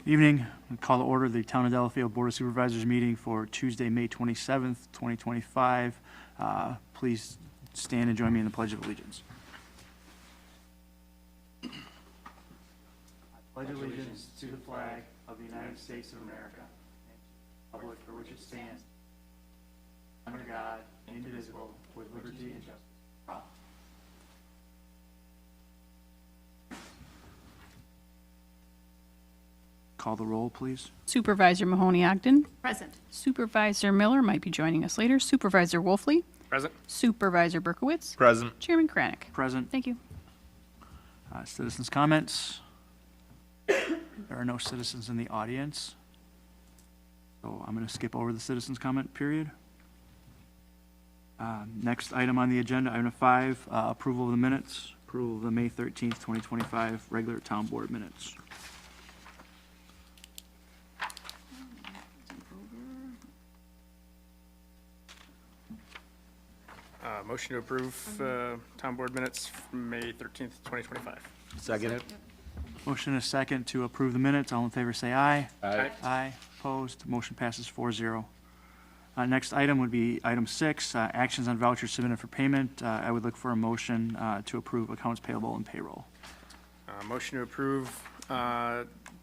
Evening. I call to order the Town of Delafield Board of Supervisors meeting for Tuesday, May 27th, 2025. Please stand and join me in the Pledge of Allegiance. I pledge allegiance to the flag of the United States of America, and to the republic for which it stands, under God, indivisible, with liberty and justice for all. Call the roll, please. Supervisor Mahoney-Ogden. Present. Supervisor Miller might be joining us later. Supervisor Wolfley. Present. Supervisor Berkowitz. Present. Chairman Kranek. Present. Thank you. Citizens' comments. There are no citizens in the audience, so I'm going to skip over the citizens' comment period. Next item on the agenda, item 5, approval of the minutes. Approval of the May 13th, 2025 regular town board minutes. Motion to approve town board minutes from May 13th, 2025. Second it. Motion and a second to approve the minutes. All in favor say aye. Aye. Aye. Opposed. Motion passes 4-0. Next item would be item 6, actions on vouchers submitted for payment. I would look for a motion to approve accounts payable and payroll. Motion to approve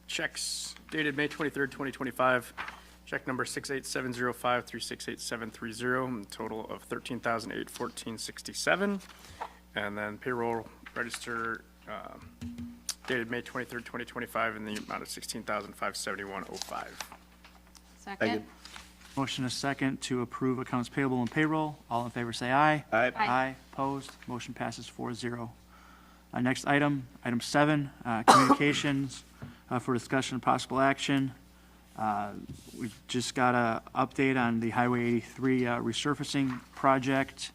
checks dated May 23rd, 2025. Check number 68705 through 68730, total of $13,814.67. And then payroll register dated May 23rd, 2025 in the amount of $16,571.05. Second. Motion is second to approve accounts payable and payroll. All in favor say aye. Aye. Aye. Opposed. Motion passes 4-0. Next item, item 7, communications for discussion and possible action. We just got an update on the Highway 83 resurfacing project.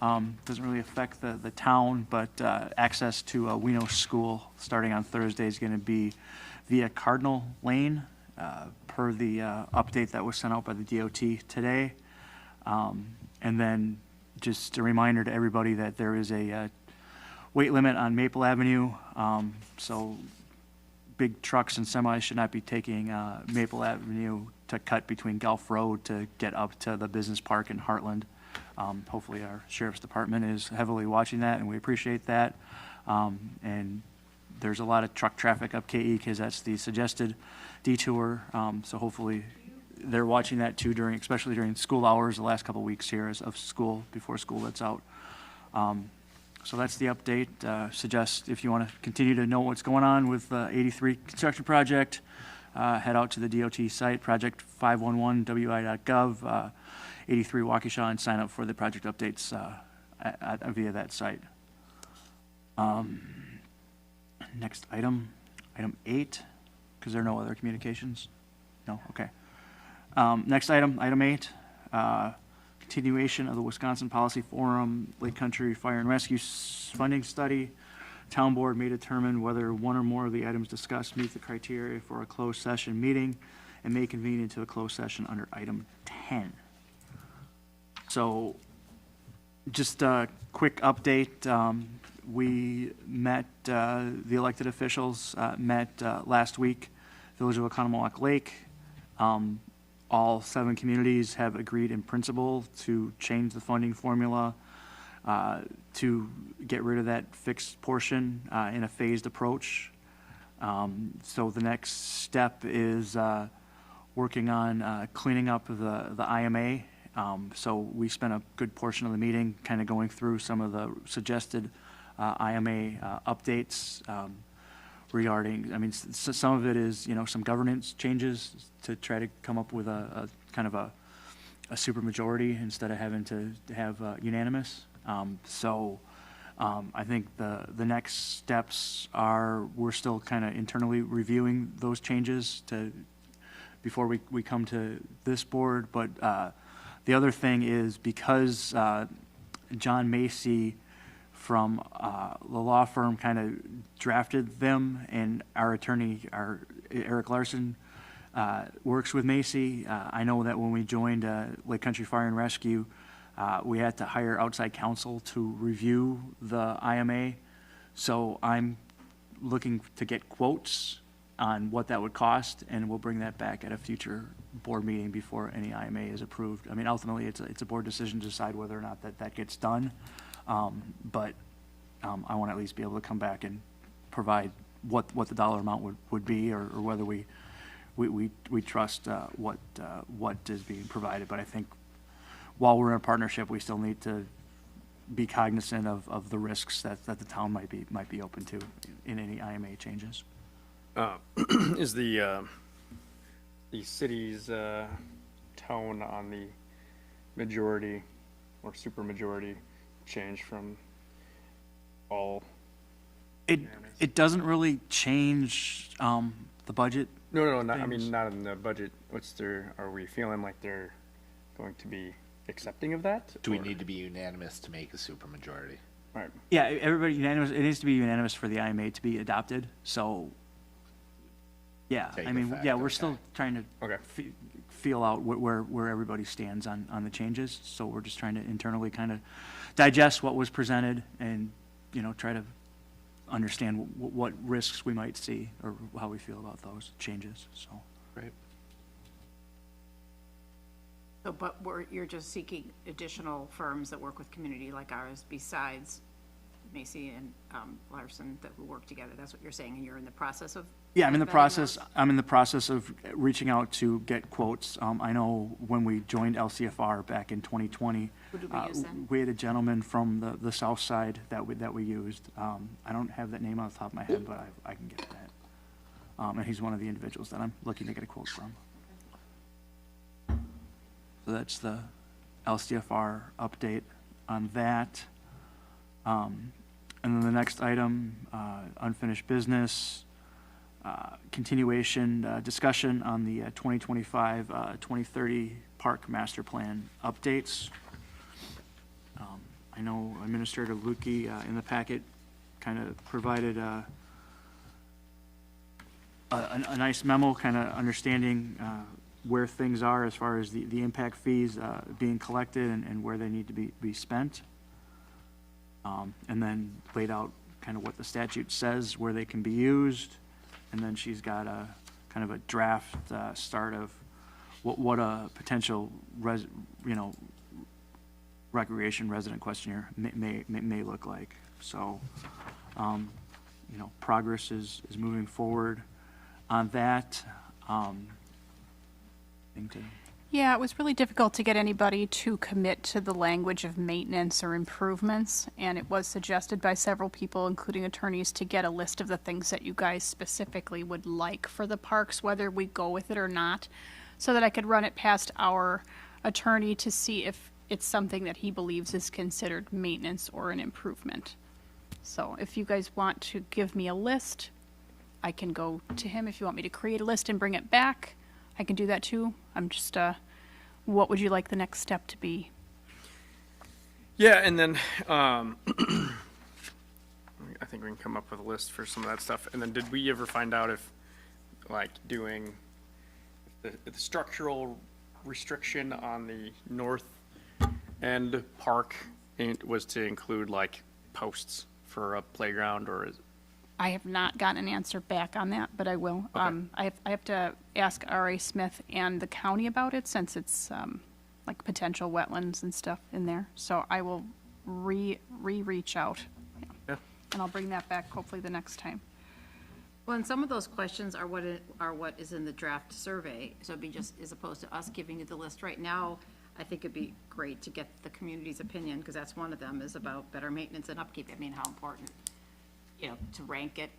Doesn't really affect the town, but access to Weno School starting on Thursday is going to be via Cardinal Lane, per the update that was sent out by the DOT today. And then just a reminder to everybody that there is a weight limit on Maple Avenue, so big trucks and semis should not be taking Maple Avenue to cut between Gulf Road to get up to the business park in Heartland. Hopefully our sheriff's department is heavily watching that, and we appreciate that. And there's a lot of truck traffic up KE because that's the suggested detour. So hopefully they're watching that too, especially during school hours the last couple of weeks here of school, before school lets out. So that's the update. Suggest if you want to continue to know what's going on with the 83 construction project, head out to the DOT site, project511wi.gov, 83 Waukesha, and sign up for the project updates via that site. Next item, item 8, because there are no other communications. No, okay. Next item, item 8. Continuation of the Wisconsin Policy Forum Lake Country Fire and Rescue Funding Study. Town board may determine whether one or more of the items discussed meet the criteria for a closed session meeting and may convene into a closed session under item 10. So just a quick update. We met, the elected officials met last week, Village of Oconomowoc Lake. All 7 communities have agreed in principle to change the funding formula to get rid of that fixed portion in a phased approach. So the next step is working on cleaning up the IMA. So we spent a good portion of the meeting kind of going through some of the suggested IMA updates. Regarding, I mean, some of it is, some governance changes to try to come up with a kind of a supermajority instead of having to have unanimous. So I think the next steps are we're still kind of internally reviewing those changes before we come to this board. But the other thing is because John Macy from the law firm kind of drafted them, and our attorney, Eric Larson, works with Macy. I know that when we joined Lake Country Fire and Rescue, we had to hire outside counsel to review the IMA. So I'm looking to get quotes on what that would cost, and we'll bring that back at a future board meeting before any IMA is approved. I mean, ultimately, it's a board decision to decide whether or not that gets done. But I want to at least be able to come back and provide what the dollar amount would be, or whether we trust what is being provided. But I think while we're in a partnership, we still need to be cognizant of the risks that the town might be open to in any IMA changes. Is the city's tone on the majority or supermajority change from all? It doesn't really change the budget. No, not, I things. mean, not in the budget. Are we feeling like they're going to be accepting of that? Do we or- need to be unanimous to make a supermajority? Right. Yeah, everybody unanimous. It needs to be unanimous for the IMA to be adopted. So, yeah, Take I mean, effect, yeah, we're okay. still trying to Okay. feel out where everybody stands on the changes. So we're just trying to internally kind of digest what was presented and, try to understand what risks we might see or how we feel about those changes, so. Right. So, but you're just seeking additional firms that work with community like ours besides Macy and Larson that will work together. That's what you're saying, and you're in the process of? Yeah, I'm in the vetting process, those? I'm in the process of reaching out to get quotes. I know when we joined LCFR back in 2020. Who did we use then? We had a gentleman from the south side that we used. I don't have that name on the top of my head, but I can get that. And he's one of the individuals that I'm looking to get a quote from. So that's the LCFR update on that. And then the next item, unfinished business, continuation, discussion on the 2025, 2030 park master plan updates. I know Administrator Lukey in the packet kind of provided a nice memo, kind of understanding where things are as far as the impact fees being collected and where they need to be spent. And then laid out kind of what the statute says, where they can be used. And then she's got a kind of a draft start of what a potential recreation resident questionnaire may look like. So, progress is moving forward on that. Yeah, it was really difficult to get anybody to commit to the language of maintenance or improvements, and it was suggested by several people, including attorneys, to get a list of the things that you guys specifically would like for the parks, whether we go with it or not, so that I could run it past our attorney to see if it's something that he believes is considered maintenance or an improvement. So if you guys want to give me a list, I can go to him. If you want me to create a list and bring it back, I can do that too. I'm just, what would you like the next step to be? Yeah, and then I think we can come up with a list for some of that stuff. And then did we ever find out if, like, doing the structural restriction on the north end park was to include, like, posts for a playground, or is I have not gotten an answer back on that, but I will. Okay. I have to ask R.A. Smith and the county about it, since it's like potential wetlands and stuff in there. So I will reach out. Yeah. And I'll bring that back hopefully the next time. Well, and some of those questions are what is in the draft survey. So it'd be just, as opposed to us giving you the list right now, I think it'd be great to get the community's opinion, because that's one of them, is about better maintenance and upkeep. I mean, how important, to rank it.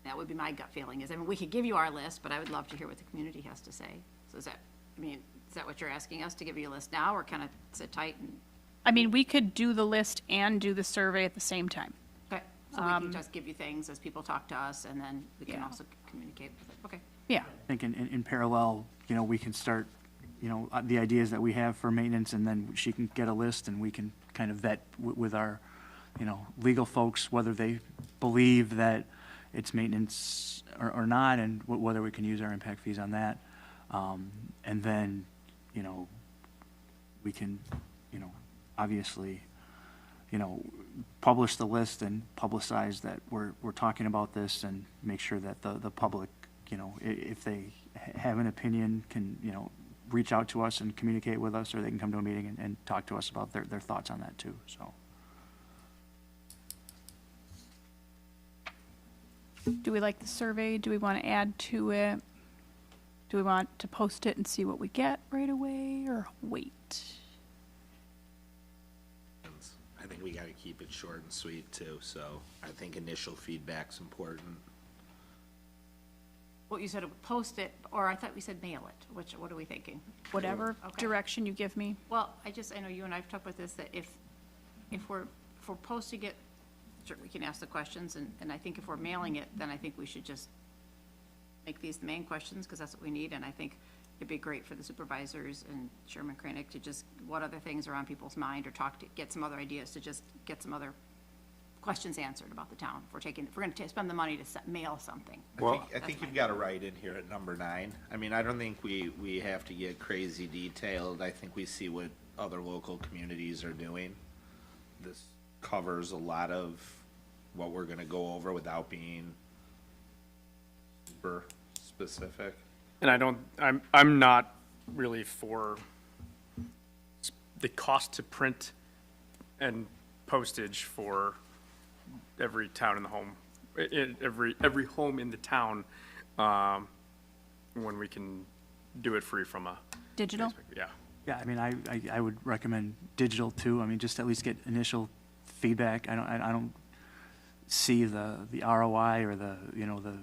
That would be my gut feeling is, we could give you our list, but I would love to hear what the community has to say. So is that what you're asking us, to give you a list now, or kind of sit tight and, I mean, we could do the list and do the survey at the same time. okay, so we can just give you things as people talk to us, and then we can Yeah. also communicate with it, okay? Yeah. I think in parallel, we can start, the ideas that we have for maintenance, and then she can get a list, and we can kind of vet with our, legal folks, whether they believe that it's maintenance or not, and whether we can use our impact fees on that. And then, we can, obviously, you know, publish the list and publicize that we're talking about this and make sure that the public, you know, if they have an opinion, can, you know, reach out to us and communicate with us, or they can come to a meeting and talk to us about their thoughts on that too, so. Do we like the survey? Do we want to add to it? Do we want to post it and see what we get right away, or wait? I think we gotta keep it short and sweet too, so I think initial feedback's important. Well, you said post it, or I thought we said mail it, what are we thinking? Whatever Okay. direction you give me. Well, I know you and I've talked about this, that if we're posting it, sure, we can ask the questions, and I think if we're mailing it, then I think we should just make these the main questions, because that's what we need, and I think it'd be great for the supervisors and Chairman Kranek to just, what other things are on people's mind, or get some other ideas, to just get some other questions answered about the town. If we're gonna spend the money to mail something. I think you've got to write in here at number 9. I mean, I don't think we have to get crazy detailed. I think we see what other local communities are doing. This covers a lot of what we're gonna go over without being super specific. And I'm not really for the cost to print and postage for every town in the home, every home in the town, when we can do it free from a. Digital? Yeah. Yeah, I mean, I would recommend digital too. I mean, just at least get initial feedback. I don't see the ROI or the, you know, the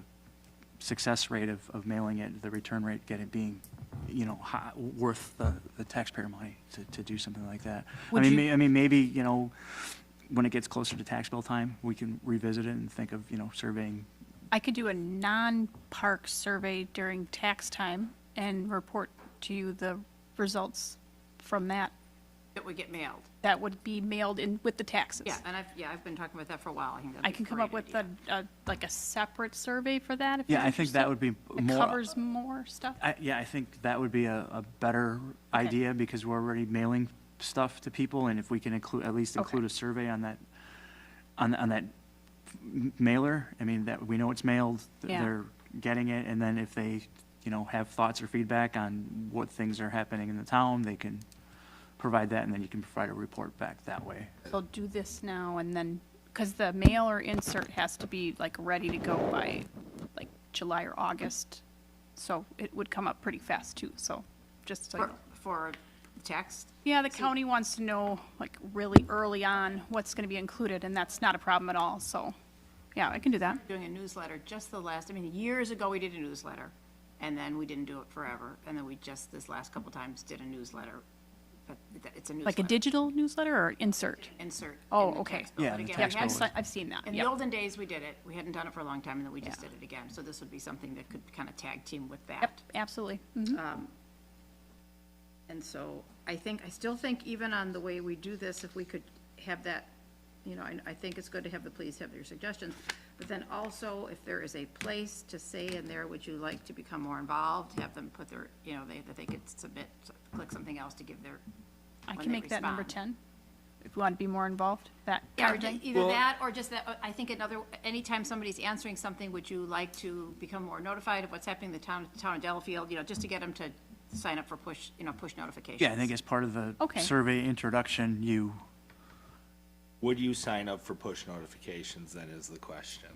success rate of mailing it, the return rate being, you know, worth the taxpayer money to do something like that. Would I you- mean, maybe, you know, when it gets closer to tax bill time, we can revisit it and think of, you know, surveying. I could do a non-park survey during tax time and report to you the results from that. That would get mailed. That would be mailed in with the taxes. Yeah, and I've been talking about that for a while. I think that'd I be can a come great up with idea. like a separate survey for that if Yeah, you're I think that interested. would be It more. covers more stuff. I think that would be a better idea, because we're already mailing stuff to people, and if we can at least include a survey on that, on that mailer, I mean, that we know it's mailed, Yeah. they're getting it, and then if they, you know, have thoughts or feedback on what things are happening in the town, they can provide that, and then you can provide a report back that way. So do this now and then, because the mail or insert has to be like ready to go by like July or August. So it would come up pretty fast too, so just so you know. For text, Yeah, the county wants to know like really early on what's going to be included, and that's not a problem at all, so, yeah, I can do that. doing a newsletter, years ago, we did a newsletter, and then we didn't do it forever, and then we just, this last couple times, did a newsletter, but it's a newsletter. Like a digital newsletter or insert? Insert. Oh, in the okay. text bill. Yeah, But in the again, text we had bill. some- I've seen that, In the yeah. olden days, we did it, we hadn't done it for a long time, and then we just Yeah. did it again, so this would be something that could kind of tag team with Yep, that. absolutely. Mhm. And so, I still think even on the way we do this, if we could have that, you know, I think it's good to have the police have their suggestions, but then also, if there is a place to say in there, would you like to become more involved, have them put their, you know, that they could submit, click something else to give their, I when can they make that number respond. 10, if you want to be more involved, that Yeah, kind of thing. either that, or just that, I think anytime somebody's answering something, would you like to become more notified of what's happening in the town of Delafield, you know, just to get them to sign up for push notifications? Yeah, I think as part of the Okay. survey introduction, Would you sign up for push notifications, then is the question.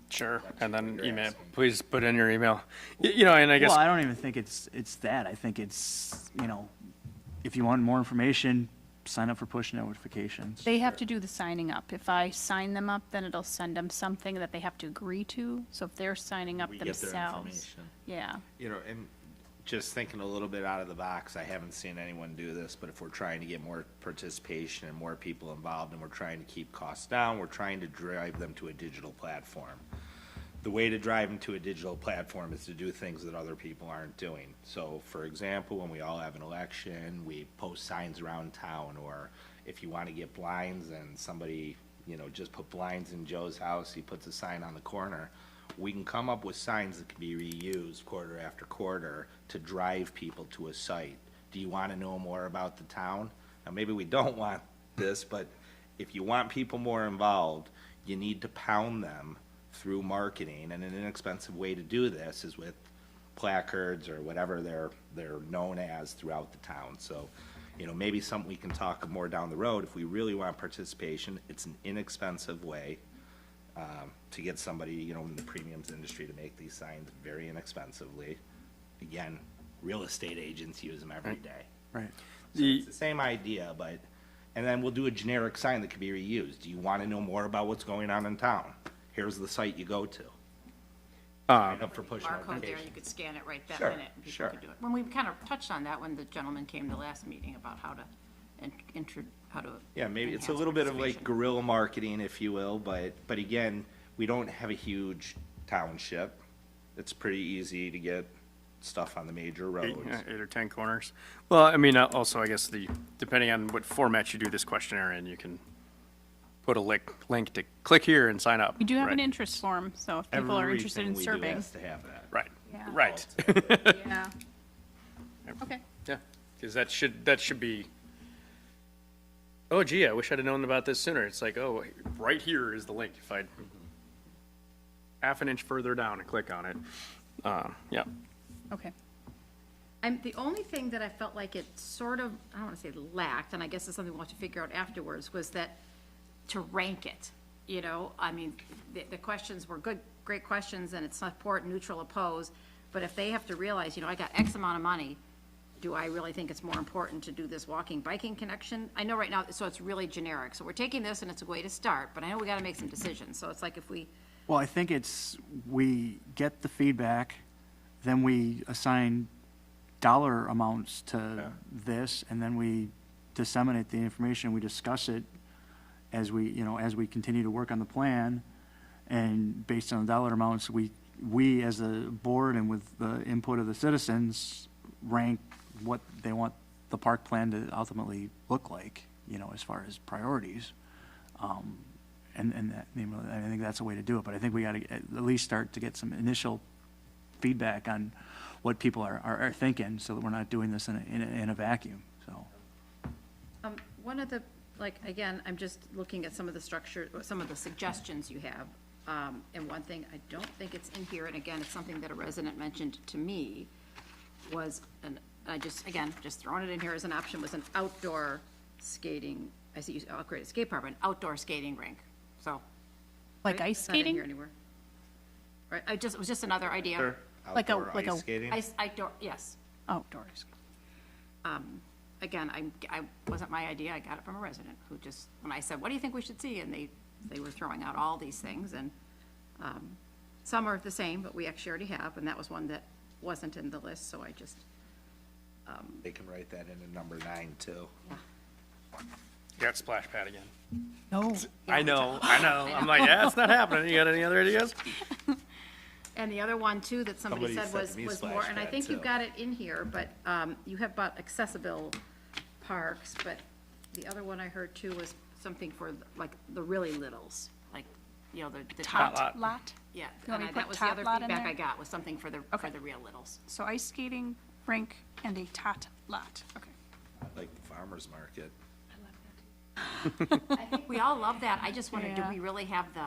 Sure. And then You're email, asking. please put in your email. You know, and I guess. well, I don't even think it's that. I think it's, you know, if you want more information, sign up for push notifications. They have to do the signing up. If I sign them up, then it'll send them something that they have to agree to. So if they're signing up We get their themselves, information. yeah. You know, and just thinking a little bit out of the box, I haven't seen anyone do this, but if we're trying to get more participation and more people involved, and we're trying to keep costs down, we're trying to drive them to a digital platform. The way to drive them to a digital platform is to do things that other people aren't doing. So, for example, when we all have an election, we post signs around town, or if you want to get blinds and somebody, you know, just put blinds in Joe's house, he puts a sign on the corner. We can come up with signs that can be reused quarter after quarter to drive people to a site. Do you want to know more about the town? Now, maybe we don't want this, but if you want people more involved, you need to pound them through marketing, and an inexpensive way to do this is with placards or whatever they're known as throughout the town. So, you know, maybe something we can talk more down the road. If we really want participation, it's an inexpensive way to get somebody, you know, in the premiums industry to make these signs very inexpensively. Again, real estate agents use them every day. Right. So it's the same idea, but, and then we'll do a generic sign that can be reused. Do you want to know more about what's going on in town? Here's the site you go to. Sign up for push Barcode there, you notifications. could scan it right that Sure, minute. and people sure. could do it. When we kind of touched on that when the gentleman came to last meeting about how to how to. Yeah, maybe it's a enhance little bit of like participation. guerrilla marketing, if you will, but again, we don't have a huge township. It's pretty easy to get stuff on the major roads. 8 or 10 corners. Well, I mean, also, I guess depending on what format you do this questionnaire in, you can put a link to click here and sign up. We do have an Right. interest form, so if people are interested in Everything we do serving. has to have that. Right, Yeah. right. Yeah. Okay. Yeah, because that should be, oh gee, I wish I'd have known about this sooner. It's like, oh, right here is the link. If I half an inch further down and click on it, yeah. Okay. The only thing that I felt like it sort of, I don't want to say lacked, and I guess it's something we'll have to figure out afterwards, was that to rank it, you know? I mean, the questions were good, great questions, and it's support, neutral, oppose, but if they have to realize, you know, I got X amount of money, do I really think it's more important to do this walking, biking connection? I know right now, so it's really generic, so we're taking this and it's a way to start, but I know we got to make some decisions, so it's like if we, Well, I think we get the feedback, then we assign dollar amounts to this, and then we disseminate the information, we discuss it as we continue to work on the plan, and based on the dollar amounts, we as a board and with the input of the citizens, rank what they want the park plan to ultimately look like, you know, as far as priorities. And that, you know, I think that's a way to do it, but I think we gotta at least start to get some initial feedback on what people are thinking, so that we're not doing this in a vacuum, so. one of the, like, again, I'm just looking at some of the structure, some of the suggestions you have. And one thing, I don't think it's in here, and again, it's something that a resident mentioned to me, was just throwing it in here as an option, was an outdoor skating, I see you upgraded skate park, but an outdoor skating rink, so. Like right? ice It's not in skating? here anywhere. Right, it was just another idea. Sure. Like a- Outdoor like ice a- skating. Outdoor, yes. Outdoors. Again, I wasn't my idea, I got it from a resident who just, when I said, what do you think we should see? And they were throwing out all these things, and some are the same, but we actually already have, and that was one that wasn't in the list, so I just, They can write that in number 9 too. You got splash pad again. No. I know. I'm like, yeah, it's not happening. You got any other ideas? and the other one too that somebody Somebody said said to me was more, splash and I pad, think you've too. got it in here, but you have about accessible parks, but the other one I heard too was something for like the really littles, like, you know, the Tot top. lot. Lot. Yeah, You want and me to that put was the tot other lot in feedback there? I got, was something for for the real littles. So ice skating rink and a tot lot. Okay. Like the farmer's market. I think we all love that. I just wondered, do Yeah. we really have the,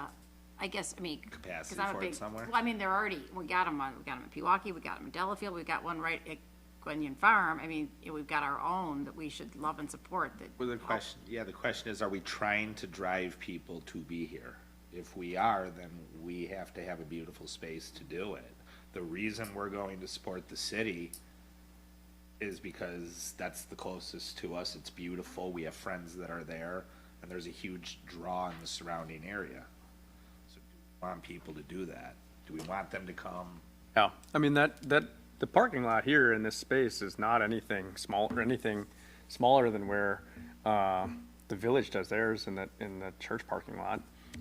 I guess, I mean. 'cause Capacity I'm a for it big- somewhere? Well, I mean, they're already, we got them in Pewaukee, we got them in Delafield, we got one right at Guinea Farm. I mean, we've got our own that we should love and support that. Well, the question is, are we trying to drive people to be here? If we are, then we have to have a beautiful space to do it. The reason we're going to support the city is because that's the closest to us. It's beautiful. We have friends that are there, and there's a huge draw in the surrounding area. So do we want people to do that? Do we want them to come? Yeah, I mean, the parking lot here in this space is not anything smaller than where, the village does theirs in the church parking lot.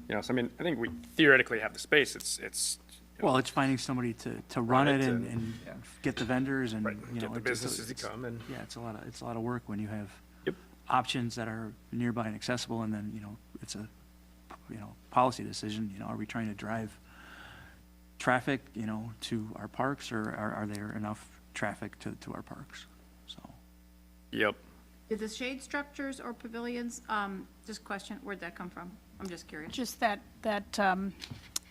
You know, so I mean, I think we theoretically have the space. It's Well, it's finding somebody to run it and- and get the vendors and, Right, you know. get the businesses to come and. Yeah, it's a lot of work when you have Yep. options that are nearby and accessible, and then, you know, it's a, you know, policy decision, you know, are we trying to drive traffic, you know, to our parks, or are there enough traffic to our parks? So, Yep. Did the shade structures or pavilions, just question, where'd that come from? I'm just curious. Just that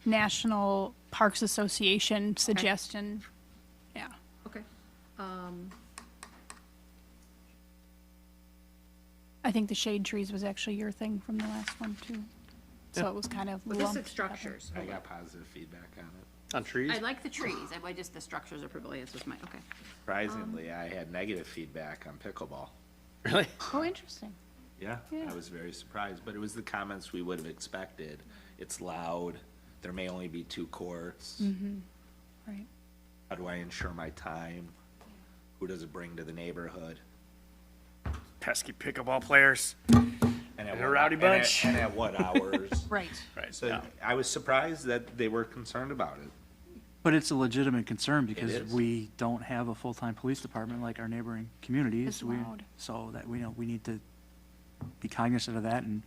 National Parks Association suggestion, yeah. Okay. I think the shade trees was actually your thing from the last one, too. So it was kind of Well, this lumped is structures. I got positive feedback on it. On trees? I like the trees, I just, the structures or pavilions was my, okay. Surprisingly, I had negative feedback on pickleball. Really? Oh, interesting. Yeah, Yeah. I was very surprised, but it was the comments we would have expected. It's loud, there may only be 2 courts. Right. How do I ensure my time? Who does it bring to the neighborhood? Pesky pickleball players. And a rowdy bunch. And at what hours? Right. Right, So yeah. I was surprised that they were concerned about it. But it's a legitimate concern because is. we don't have a full-time police department like our neighboring communities. It's We- loud. So that, we know, we need to be cognizant of that, and,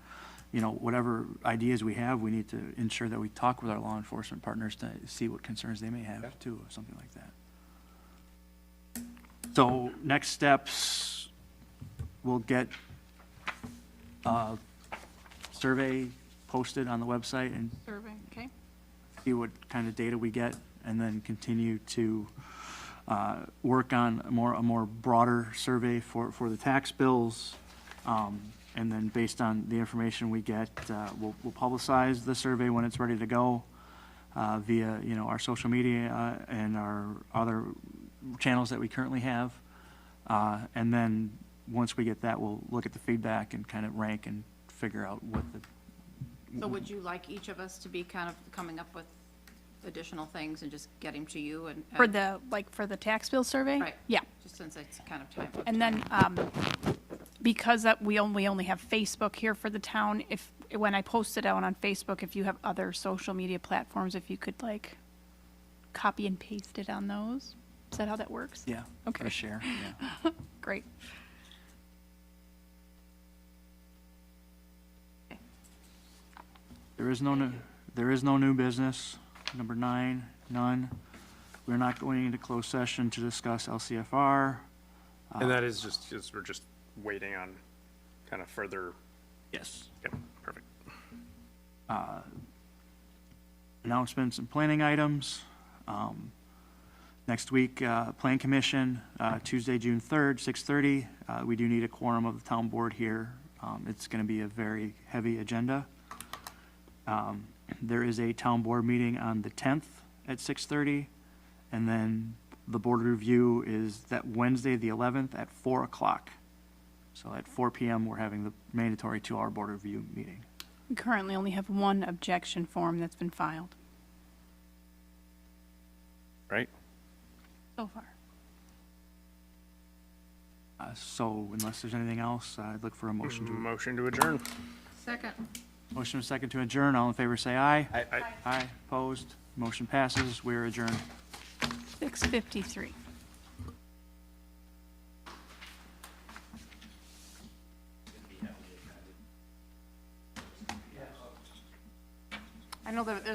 you know, whatever ideas we have, we need to ensure that we talk with our law enforcement partners to see what concerns they may have too, or something like that. So next steps, we'll get a survey posted on the website and Survey, okay. see what kind of data we get, and then continue to work on a more broader survey for the tax bills. And then based on the information we get, we'll publicize the survey when it's ready to go via, you know, our social media and our other channels that we currently have. And then, once we get that, we'll look at the feedback and kind of rank and figure out what the, So would you like each of us to be kind of coming up with additional things and just getting to you and? For the, for the tax bill survey? Right. Yeah. Just since it's kind of time. And then, because that we only have Facebook here for the town, when I post it out on Facebook, if you have other social media platforms, if you could like copy and paste it on those? Is that how that works? yeah, Okay. for share, yeah. Great. There is no new business. Number 9, none. We're not going into closed session to discuss LCFR. And that is just, we're just waiting on kind of further, Yes. yep, perfect. Announcements and planning items. Next week, Plan Commission, Tuesday, June 3rd, 6:30. We do need a quorum of the town board here. It's going to be a very heavy agenda. There is a town board meeting on the 10th at 6:30, and then the board review is that Wednesday, the 11th, at 4 o'clock. So at 4 p.m., we're having the mandatory 2-hour board review meeting. We currently only have one objection form that's been filed Right? so far. So unless there's anything else, I'd look for a motion to, Motion to adjourn. Second. motion and second to adjourn. All in favor, say aye. I Aye, opposed, motion passes, we're adjourned. 6:53. I know that there's